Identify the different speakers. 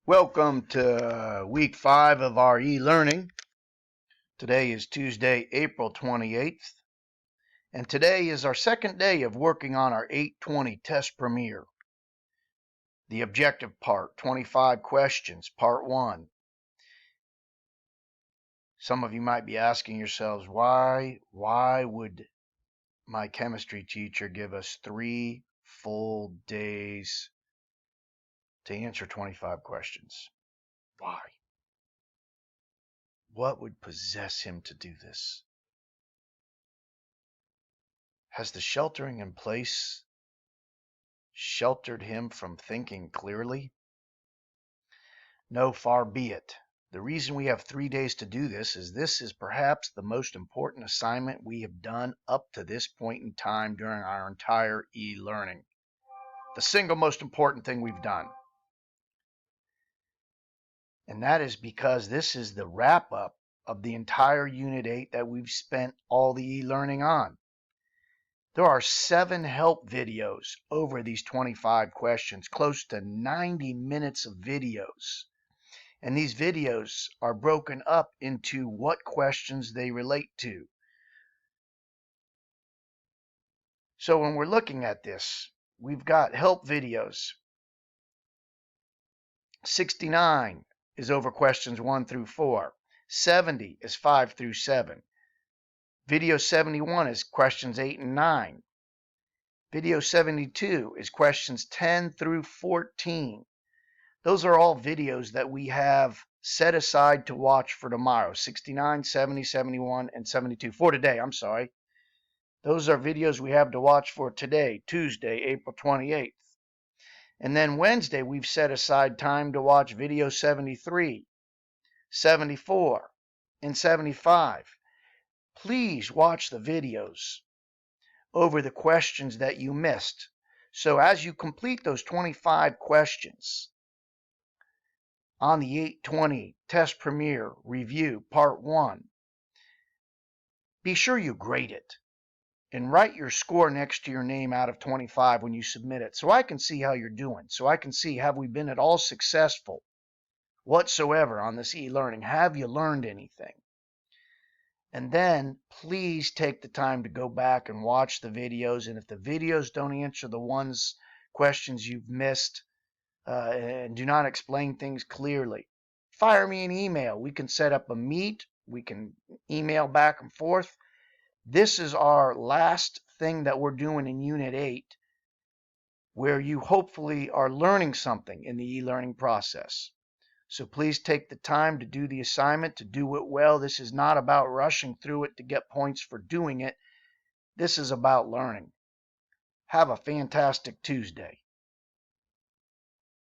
Speaker 1: Welcome to week 5 of our e-learning. Today is Tuesday, April 28th, and today is our second day of working on our 820 Test Premier. The objective part, 25 questions, part 1. Some of you might be asking yourselves, why would my chemistry teacher give us 3 full days to answer 25 questions? Why? What would possess him to do this? Has the sheltering in place sheltered him from thinking clearly? No, far be it. The reason we have 3 days to do this is perhaps the most important assignment we have done up to this point in time during our entire e-learning. The single most important thing we've done. And that is because this is the wrap up of the entire Unit 8 that we've spent all the e-learning on. There are 7 help videos over these 25 questions, close to 90 minutes of videos. And these videos are broken up into what questions they relate to. So when we're looking at this, we've got help videos. 69 is over questions 1 through 4. 70 is 5 through 7. Video 71 is questions 8 and 9. Video 72 is questions 10 through 14. Those are all videos that we have set aside to watch for tomorrow. 69, 70, 71, and 72. For today, I'm sorry. Those are videos we have to watch for today, Tuesday, April 28th. And then Wednesday, we've set aside time to watch video 73, 74, and 75. Please watch the videos over the questions that you missed. So as you complete those 25 questions on the 820 Test Premier Review Part 1, be sure you grade it and write your score next to your name out of 25 when you submit it, so I can see how you're doing, so I can see, have we been at all successful whatsoever on this e-learning? Have you learned anything? And then please take the time to go back and watch the videos, and if the videos don't answer the questions you've missed and do not explain things clearly, fire me an email. We can set up a meet. We can email back and forth. This is our last thing that we're doing in Unit 8, where you hopefully are learning something in the e-learning process. So please take the time to do the assignment, to do it well. This is not about rushing through it to get points for doing it. This is about learning. Have a fantastic Tuesday.